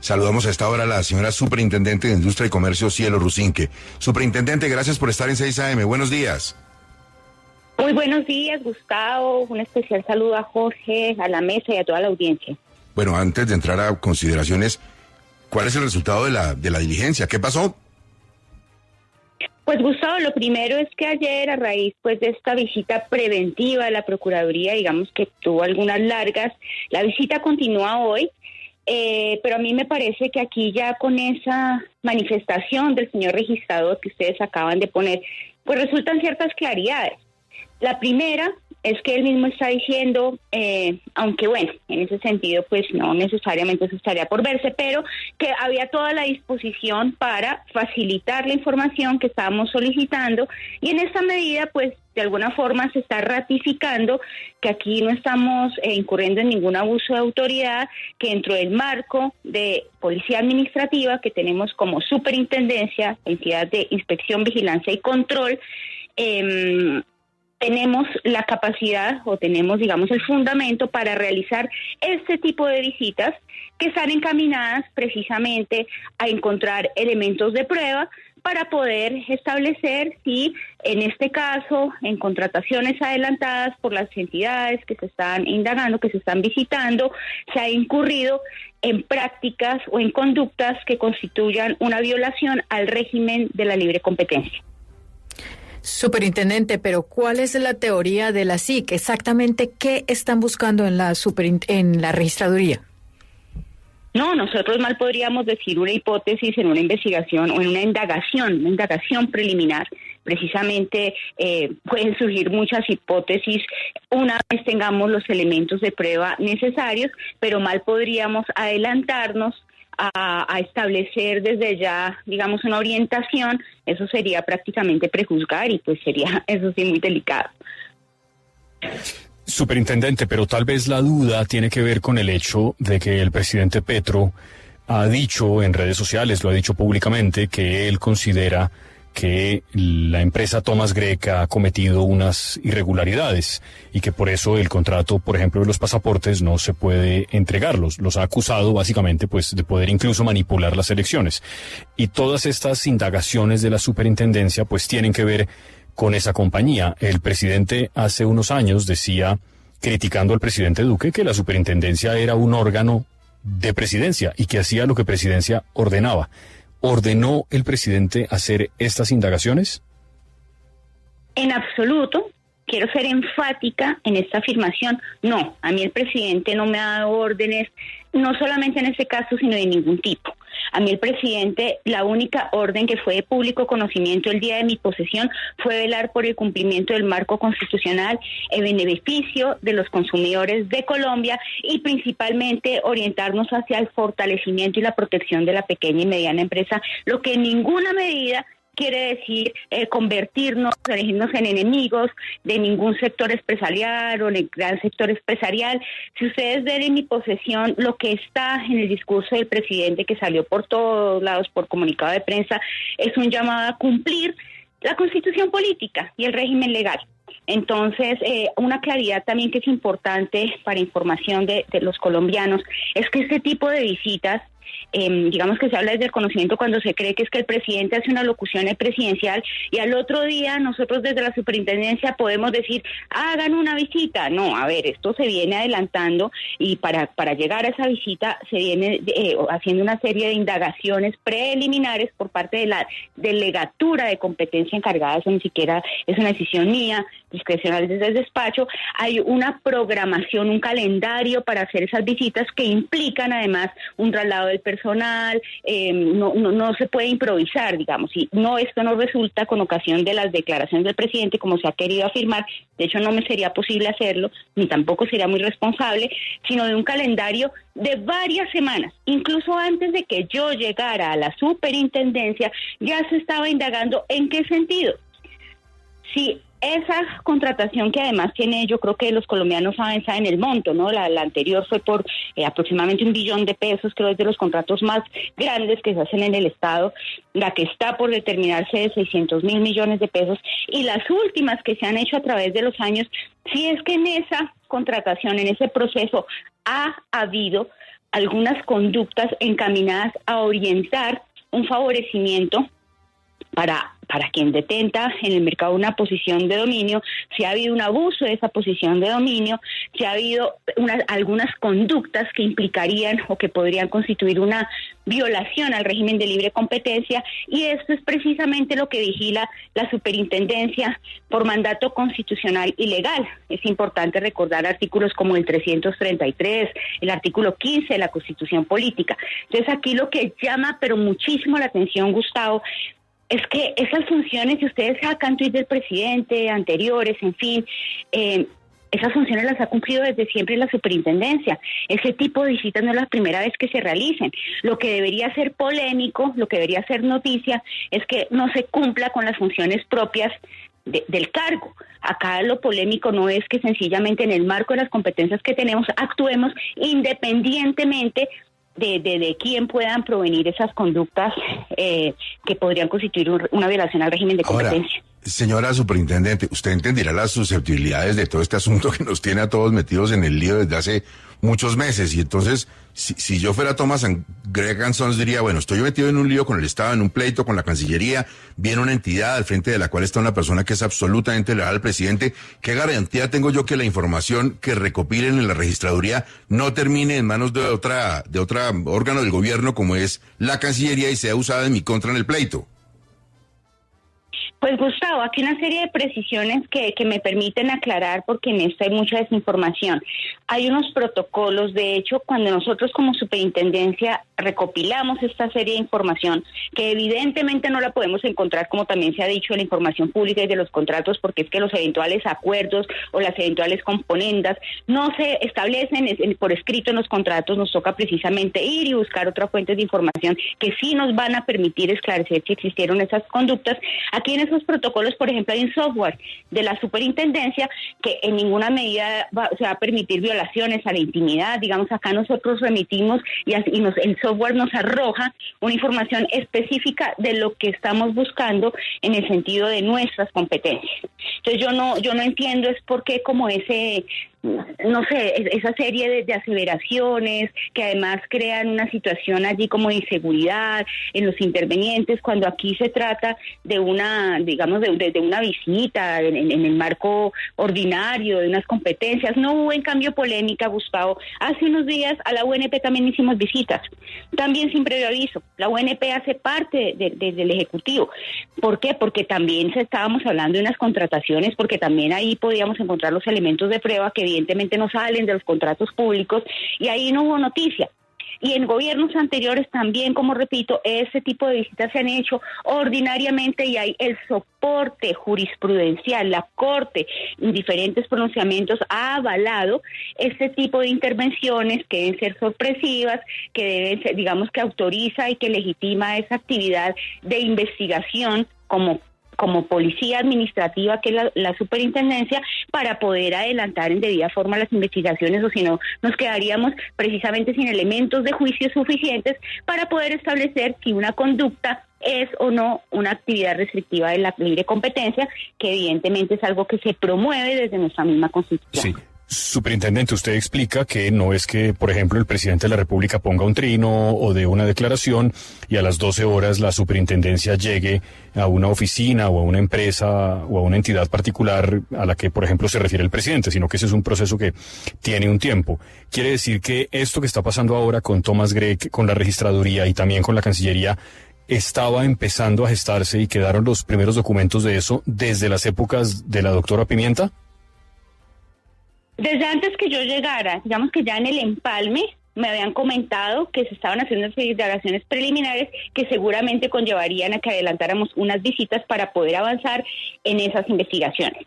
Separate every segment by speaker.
Speaker 1: Saludamos a esta hora a la señora Superintendente de Industria y Comercio, Cielo Rusinque. Superintendente, gracias por estar en 6 AM. Buenos días.
Speaker 2: Muy buenos días, Gustavo. Un especial saludo a Jorge, a la mesa y a toda la audiencia.
Speaker 1: Bueno, antes de entrar a consideraciones, ¿cuál es el resultado de la diligencia? ¿Qué pasó?
Speaker 2: Pues Gustavo, lo primero es que ayer, a raíz pues de esta visita preventiva de la Procuraduría, digamos que tuvo algunas largas, la visita continúa hoy. Pero a mí me parece que aquí ya con esa manifestación del señor registrador que ustedes acaban de poner, pues resultan ciertas claridades. La primera es que él mismo está diciendo, aunque bueno, en ese sentido pues no necesariamente eso estaría por verse, pero que había toda la disposición para facilitar la información que estábamos solicitando, y en esta medida pues de alguna forma se está ratificando que aquí no estamos incurriendo en ningún abuso de autoridad, que dentro del marco de policía administrativa que tenemos como superintendencia, entidad de inspección, vigilancia y control, tenemos la capacidad o tenemos, digamos, el fundamento para realizar este tipo de visitas que están encaminadas precisamente a encontrar elementos de prueba para poder establecer si, en este caso, en contrataciones adelantadas por las entidades que se están indagando, que se están visitando, se ha incurrido en prácticas o en conductas que constituyan una violación al régimen de la libre competencia.
Speaker 3: Superintendente, pero ¿cuál es la teoría de la SIC? Exactamente, ¿qué están buscando en la registraduría?
Speaker 2: No, nosotros mal podríamos decir una hipótesis en una investigación o en una indagación preliminar. Precisamente pueden surgir muchas hipótesis una vez tengamos los elementos de prueba necesarios, pero mal podríamos adelantarnos a establecer desde ya, digamos, una orientación. Eso sería prácticamente prejuzgar y pues sería, eso sí, muy delicado.
Speaker 4: Superintendente, pero tal vez la duda tiene que ver con el hecho de que el presidente Petro ha dicho en redes sociales, lo ha dicho públicamente, que él considera que la empresa Thomas Greca ha cometido unas irregularidades y que por eso el contrato, por ejemplo, de los pasaportes no se puede entregarlos. Los ha acusado básicamente pues de poder incluso manipular las elecciones. Y todas estas indagaciones de la superintendencia pues tienen que ver con esa compañía. El presidente hace unos años decía, criticando al presidente Duque, que la superintendencia era un órgano de presidencia y que hacía lo que presidencia ordenaba. ¿Ordenó el presidente hacer estas indagaciones?
Speaker 2: En absoluto. Quiero ser enfática en esta afirmación. No, a mí el presidente no me ha dado órdenes, no solamente en este caso, sino de ningún tipo. A mí el presidente, la única orden que fue de público conocimiento el día de mi posesión fue velar por el cumplimiento del marco constitucional en beneficio de los consumidores de Colombia y principalmente orientarnos hacia el fortalecimiento y la protección de la pequeña y mediana empresa, lo que en ninguna medida quiere decir convertirnos, elegirnos en enemigos de ningún sector empresarial o del gran sector empresarial. Si ustedes ven en mi posesión lo que está en el discurso del presidente, que salió por todos lados por comunicado de prensa, es un llamado a cumplir la Constitución política y el régimen legal. Entonces, una claridad también que es importante para información de los colombianos es que este tipo de visitas, digamos que se habla desde el conocimiento cuando se cree que es que el presidente hace una locución presidencial y al otro día nosotros desde la superintendencia podemos decir, hagan una visita. No, a ver, esto se viene adelantando y para llegar a esa visita se viene haciendo una serie de indagaciones preliminares por parte de la delegatura de competencia encargada. Eso ni siquiera es una decisión mía, discrecional desde el despacho. Hay una programación, un calendario para hacer esas visitas que implican además un traslado del personal, no se puede improvisar, digamos, y no, esto no resulta con ocasión de las declaraciones del presidente como se ha querido afirmar. De hecho no me sería posible hacerlo, ni tampoco sería muy responsable, sino de un calendario de varias semanas. Incluso antes de que yo llegara a la superintendencia ya se estaba indagando en qué sentido. Si esa contratación que además tiene, yo creo que los colombianos saben el monto, ¿no? La anterior fue por aproximadamente $1 billón, creo es de los contratos más grandes que se hacen en el Estado, la que está por determinarse de 600.000 millones de pesos, y las últimas que se han hecho a través de los años, si es que en esa contratación, en ese proceso, ha habido algunas conductas encaminadas a orientar un favorecimiento para quien detenta en el mercado una posición de dominio, si ha habido un abuso de esa posición de dominio, si ha habido algunas conductas que implicarían o que podrían constituir una violación al régimen de libre competencia, y esto es precisamente lo que vigila la superintendencia por mandato constitucional y legal. Es importante recordar artículos como el 333, el artículo 15 de la Constitución Política. Entonces aquí lo que llama pero muchísimo la atención, Gustavo, es que esas funciones, si ustedes sacan tuit del presidente, anteriores, en fin, esas funciones las ha cumplido desde siempre la superintendencia. Ese tipo de visitas no es la primera vez que se realicen. Lo que debería ser polémico, lo que debería ser noticia, es que no se cumpla con las funciones propias del cargo. Acá lo polémico no es que sencillamente en el marco de las competencias que tenemos actuemos independientemente de quién puedan provenir esas conductas que podrían constituir una violación al régimen de competencia.
Speaker 1: Ahora, señora superintendente, usted entenderá las susceptibilidades de todo este asunto que nos tiene a todos metidos en el lío desde hace muchos meses, y entonces, si yo fuera Thomas Gregan Sons, diría, bueno, estoy metido en un lío con el Estado, en un pleito con la Cancillería, viene una entidad al frente de la cual está una persona que es absolutamente leal al presidente. ¿Qué garantía tengo yo que la información que recopilen en la registraduría no termine en manos de otra órgano del gobierno como es la Cancillería y sea usada en mi contra en el pleito?
Speaker 2: Pues Gustavo, aquí una serie de precisiones que me permiten aclarar, porque en esto hay mucha desinformación. Hay unos protocolos, de hecho, cuando nosotros como superintendencia recopilamos esta serie de información, que evidentemente no la podemos encontrar, como también se ha dicho, en la información pública y de los contratos, porque es que los eventuales acuerdos o las eventuales componendas no se establecen por escrito en los contratos. Nos toca precisamente ir y buscar otras fuentes de información que sí nos van a permitir esclarecer si existieron esas conductas. Aquí en esos protocolos, por ejemplo, hay un software de la superintendencia que en ninguna medida se va a permitir violaciones a la intimidad. Digamos, acá nosotros remitimos el software nos arroja una información específica de lo que estamos buscando en el sentido de nuestras competencias. Entonces yo no entiendo es por qué como no sé, esa serie de aseveraciones que además crean una situación allí como de inseguridad en los intervenientes, cuando aquí se trata de una, digamos, de una visita en el marco ordinario, de unas competencias. No hubo en cambio polémica, Gustavo. Hace unos días a la UNP también hicimos visitas, también sin previo aviso. La UNP hace parte del Ejecutivo. ¿Por qué? Porque también estábamos hablando de unas contrataciones, porque también ahí podíamos encontrar los elementos de prueba que evidentemente no salen de los contratos públicos, y ahí no hubo noticia. Y en gobiernos anteriores también, como repito, ese tipo de visitas se han hecho ordinariamente y hay el soporte jurisprudencial. La Corte, en diferentes pronunciamientos, ha avalado este tipo de intervenciones que deben ser sorpresivas, que deben ser, digamos, que autoriza y que legitima esa actividad de investigación como policía administrativa, que es la superintendencia, para poder adelantar en debida forma las investigaciones, o si no, nos quedaríamos precisamente sin elementos de juicio suficientes para poder establecer si una conducta es o no una actividad restrictiva de la libre competencia, que evidentemente es algo que se promueve desde nuestra misma Constitución.
Speaker 4: Sí. Superintendente, usted explica que no es que, por ejemplo, el presidente de la República ponga un trino o dé una declaración y a las 12 horas la superintendencia llegue a una oficina o a una empresa o a una entidad particular a la que, por ejemplo, se refiere el presidente, sino que ese es un proceso que tiene un tiempo. Quiere decir que esto que está pasando ahora con Thomas Gregg, con la registraduría y también con la Cancillería, estaba empezando a gestarse y quedaron los primeros documentos de eso desde las épocas de la doctora Pimienta.
Speaker 2: Desde antes que yo llegara, digamos que ya en el empalme, me habían comentado que se estaban haciendo declaraciones preliminares que seguramente conllevarían a que adelantáramos unas visitas para poder avanzar en esas investigaciones.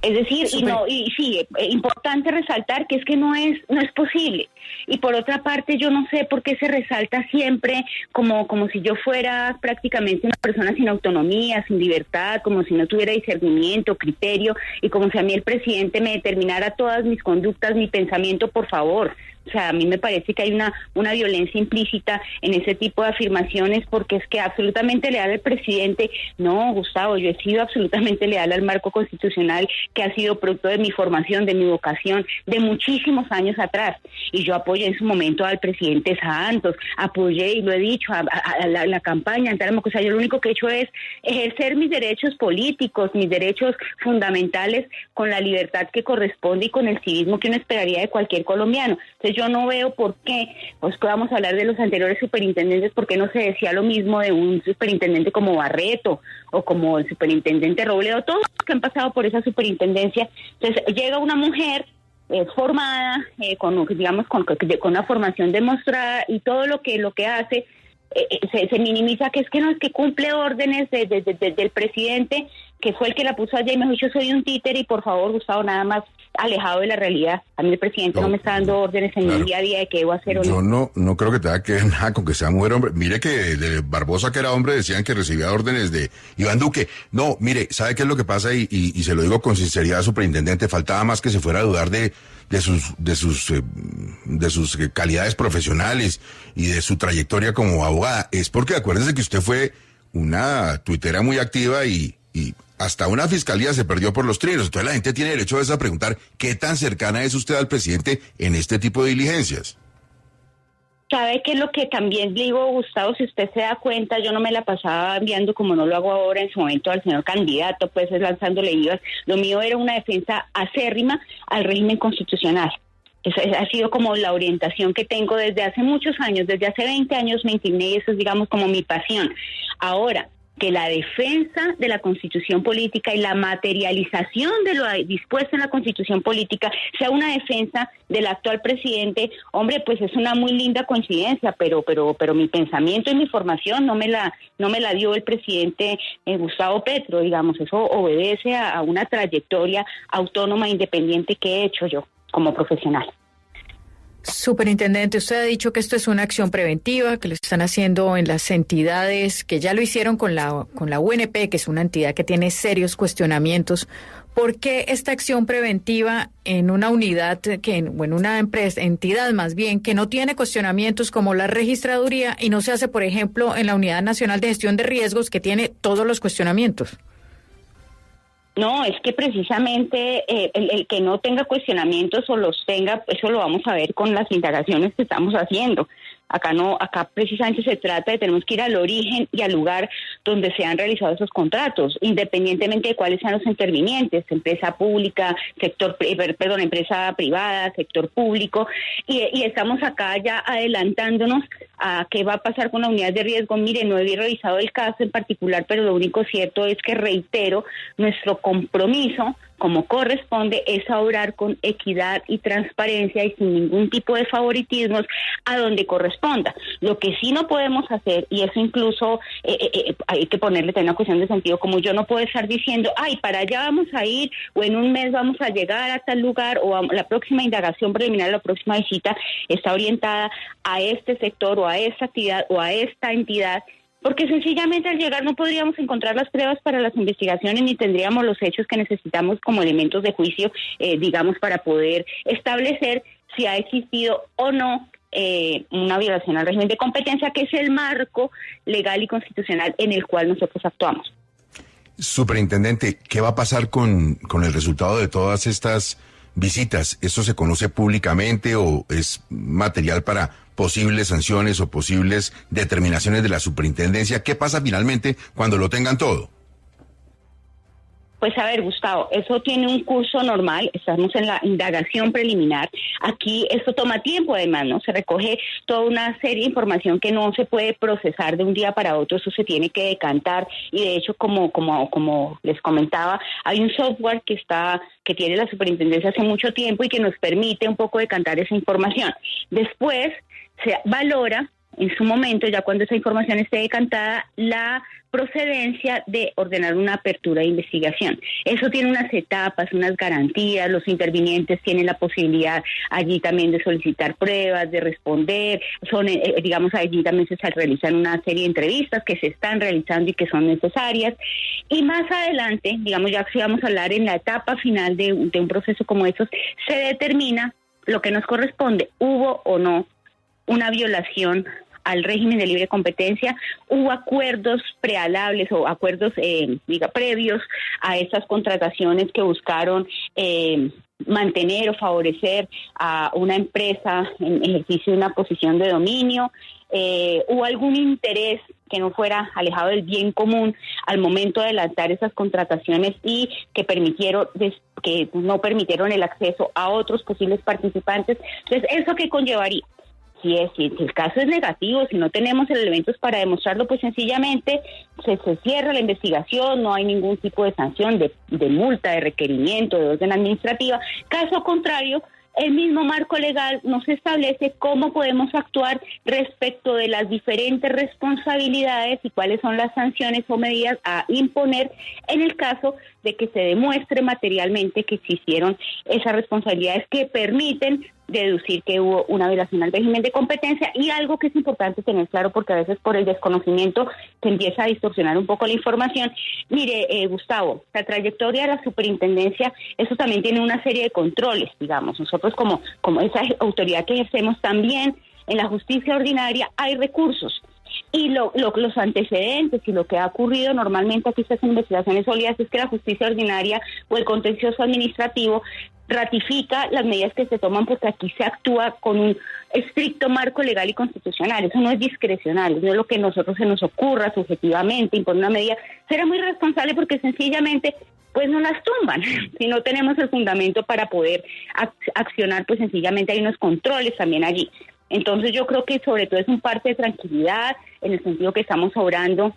Speaker 2: Es decir, importante resaltar que es que no es posible. Y por otra parte, yo no sé por qué se resalta siempre como si yo fuera prácticamente una persona sin autonomía, sin libertad, como si no tuviera discernimiento, criterio, y como si a mí el presidente me determinara todas mis conductas, mi pensamiento. Por favor, O sea, a mí me parece que hay una violencia implícita en ese tipo de afirmaciones, porque es que absolutamente leal al presidente. No, Gustavo, yo he sido absolutamente leal al marco constitucional, que ha sido producto de mi formación, de mi vocación, de muchísimos años atrás. Y yo apoyé en su momento al presidente Santos, apoyé, y lo he dicho, a la campaña, o sea, yo lo único que he hecho es ejercer mis derechos políticos, mis derechos fundamentales, con la libertad que corresponde y con el civismo que uno esperaría de cualquier colombiano. Entonces yo no veo por qué, pues que vamos a hablar de los anteriores superintendentes, por qué no se decía lo mismo de un superintendente como Barreto o como el superintendente Robledo, todos los que han pasado por esa superintendencia. Entonces llega una mujer formada, con una formación demostrada, y todo lo que hace se minimiza, que no es que cumple órdenes del presidente, que fue el que la puso allá, y me dijo, yo soy un títere, y por favor, Gustavo, nada más alejado de la realidad. A mí el presidente no me está dando órdenes en mi día a día de qué debo hacer o no.
Speaker 1: Yo no creo que tenga que ver nada con que sea mujer o hombre. Mire que de Barbosa, que era hombre, decían que recibía órdenes de Iván Duque. No, mire, ¿sabe qué es lo que pasa? Y se lo digo con sinceridad, superintendente, faltaba más que se fuera a dudar de sus calidades profesionales y de su trayectoria como abogada. Es porque acuérdense que usted fue una tuitera muy activa y hasta una fiscalía se perdió por los trinos. Entonces la gente tiene derecho a preguntar qué tan cercana es usted al presidente en este tipo de diligencias.
Speaker 2: ¿Sabe qué es lo que también digo, Gustavo? Si usted se da cuenta, yo no me la pasaba enviando, como no lo hago ahora, en su momento al señor candidato, pues lanzándole IVAs. Lo mío era una defensa acérrima al régimen constitucional. Esa ha sido como la orientación que tengo desde hace muchos años, desde hace 20 años me incliné, y eso es, digamos, como mi pasión. Ahora, que la defensa de la Constitución política y la materialización de lo dispuesto en la Constitución política sea una defensa del actual presidente, hombre, pues es una muy linda coincidencia, pero mi pensamiento y mi formación no me la dio el presidente Gustavo Petro, digamos. Eso obedece a una trayectoria autónoma e independiente que he hecho yo como profesional.
Speaker 3: Superintendente, usted ha dicho que esto es una acción preventiva, que lo están haciendo en las entidades, que ya lo hicieron con la UNP, que es una entidad que tiene serios cuestionamientos. ¿Por qué esta acción preventiva en una unidad, en una entidad más bien, que no tiene cuestionamientos como la registraduría, y no se hace, por ejemplo, en la Unidad Nacional de Gestión de Riesgos, que tiene todos los cuestionamientos?
Speaker 2: No, es que precisamente el que no tenga cuestionamientos o los tenga, eso lo vamos a ver con las indagaciones que estamos haciendo. Acá precisamente se trata de tenemos que ir al origen y al lugar donde se han realizado esos contratos, independientemente de cuáles sean los intervinientes, empresa pública, empresa privada, sector público, y estamos acá ya adelantándonos a qué va a pasar con la unidad de riesgo. Mire, no he revisado el caso en particular, pero lo único cierto es que reitero nuestro compromiso, como corresponde, es a obrar con equidad y transparencia y sin ningún tipo de favoritismos a donde corresponda. Lo que sí no podemos hacer, y eso incluso hay que ponerle una cuestión de sentido, como yo no puedo estar diciendo, para allá vamos a ir, o en un mes vamos a llegar a tal lugar, o la próxima indagación preliminar, la próxima visita está orientada a este sector, o a esta actividad, o a esta entidad, porque sencillamente al llegar no podríamos encontrar las pruebas para las investigaciones, ni tendríamos los hechos que necesitamos como elementos de juicio, digamos, para poder establecer si ha existido o no una violación al régimen de competencia, que es el marco legal y constitucional en el cual nosotros actuamos.
Speaker 1: Superintendente, ¿qué va a pasar con el resultado de todas estas visitas? ¿Esto se conoce públicamente o es material para posibles sanciones o posibles determinaciones de la superintendencia? ¿Qué pasa finalmente cuando lo tengan todo?
Speaker 2: Pues a ver, Gustavo, eso tiene un curso normal, estamos en la indagación preliminar. Aquí esto toma tiempo, además, ¿no? Se recoge toda una serie de información que no se puede procesar de un día para otro, eso se tiene que decantar, y de hecho, como les comentaba, hay un software que tiene la superintendencia hace mucho tiempo y que nos permite un poco decantar esa información. Después se valora en su momento, ya cuando esa información esté decantada, la procedencia de ordenar una apertura de investigación. Eso tiene unas etapas, unas garantías, los intervinientes tienen la posibilidad allí también de solicitar pruebas, de responder, allí también se realizan una serie de entrevistas que se están realizando y que son necesarias, y más adelante, digamos, ya si vamos a hablar en la etapa final de un proceso como estos, se determina lo que nos corresponde, hubo o no una violación al régimen de libre competencia, hubo acuerdos prealables o acuerdos previos a esas contrataciones que buscaron mantener o favorecer a una empresa en ejercicio de una posición de dominio, hubo algún interés que no fuera alejado del bien común al momento de adelantar esas contrataciones y que no permitieron el acceso a otros posibles participantes. Entonces, ¿eso qué conllevaría? Si el caso es negativo, si no tenemos elementos para demostrarlo, pues sencillamente se cierra la investigación, no hay ningún tipo de sanción, de multa, de requerimiento, de orden administrativa. Caso contrario, el mismo marco legal nos establece cómo podemos actuar respecto de las diferentes responsabilidades y cuáles son las sanciones o medidas a imponer en el caso de que se demuestre materialmente que existieron esas responsabilidades que permiten deducir que hubo una violación al régimen de competencia. Y algo que es importante tener claro, porque a veces por el desconocimiento se empieza a distorsionar un poco la información. Mire, Gustavo, la trayectoria de la superintendencia, eso también tiene una serie de controles, digamos. Nosotros como esa autoridad que ejercemos también en la justicia ordinaria hay recursos. Y los antecedentes y lo que ha ocurrido normalmente aquí se hacen investigaciones sólidas es que la justicia ordinaria o el contencioso administrativo ratifica las medidas que se toman porque aquí se actúa con un estricto marco legal y constitucional. Eso no es discrecional, no es lo que a nosotros se nos ocurra subjetivamente imponer una medida. Será muy responsable porque sencillamente pues no las tumban. Si no tenemos el fundamento para poder accionar, pues sencillamente hay unos controles también allí. Entonces yo creo que sobre todo es un parte de tranquilidad, en el sentido que estamos obrando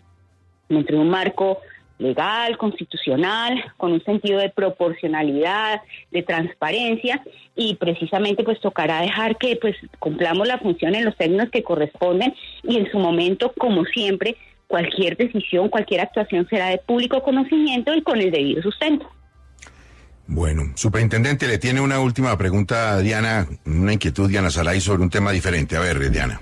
Speaker 2: dentro de un marco legal, constitucional, con un sentido de proporcionalidad, de transparencia, y precisamente pues tocará dejar que pues cumplamos la función en los términos que corresponden, y en su momento, como siempre, cualquier decisión, cualquier actuación será de público conocimiento y con el debido sustento.
Speaker 1: Bueno, superintendente, le tiene una última pregunta a Diana, una inquietud, Diana Salay, sobre un tema diferente. A ver, Diana.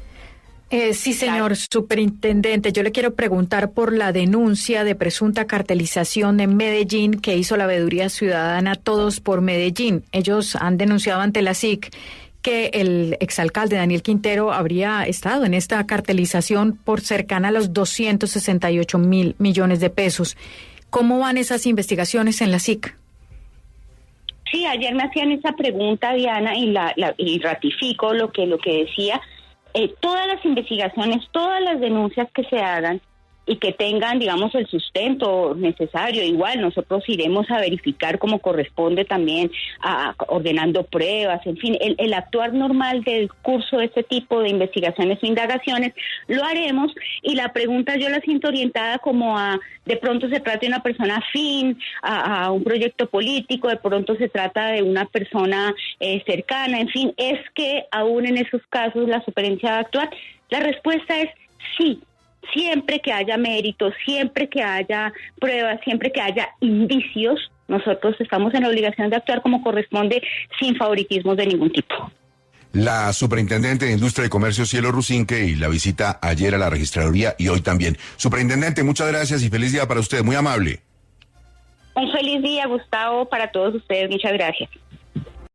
Speaker 3: Sí, señor superintendente, yo le quiero preguntar por la denuncia de presunta cartelización en Medellín que hizo la Veeduría Ciudadana Todos por Medellín. Ellos han denunciado ante la SIC que el exalcalde Daniel Quintero habría estado en esta cartelización por cercana a los 268.000 millones de pesos. ¿Cómo van esas investigaciones en la SIC?
Speaker 2: Sí, ayer me hacían esa pregunta, Diana, y ratifico lo que decía. Todas las investigaciones, todas las denuncias que se hagan y que tengan, digamos, el sustento necesario, igual nosotros iremos a verificar como corresponde también, ordenando pruebas, en fin, el actuar normal del curso de este tipo de investigaciones o indagaciones, lo haremos. Y la pregunta yo la siento orientada como de pronto se trata de una persona afín a un proyecto político, de pronto se trata de una persona cercana, en fin, es que aún en esos casos la superintendencia va a actuar. La respuesta es sí. Siempre que haya méritos, siempre que haya pruebas, siempre que haya indicios, nosotros estamos en la obligación de actuar como corresponde, sin favoritismos de ningún tipo.
Speaker 1: La superintendente de Industria y Comercio, Cielo Rusinque, y la visita ayer a la registraduría y hoy también. Superintendente, muchas gracias y feliz día para usted, muy amable.
Speaker 2: Un feliz día, Gustavo, para todos ustedes, muchas gracias.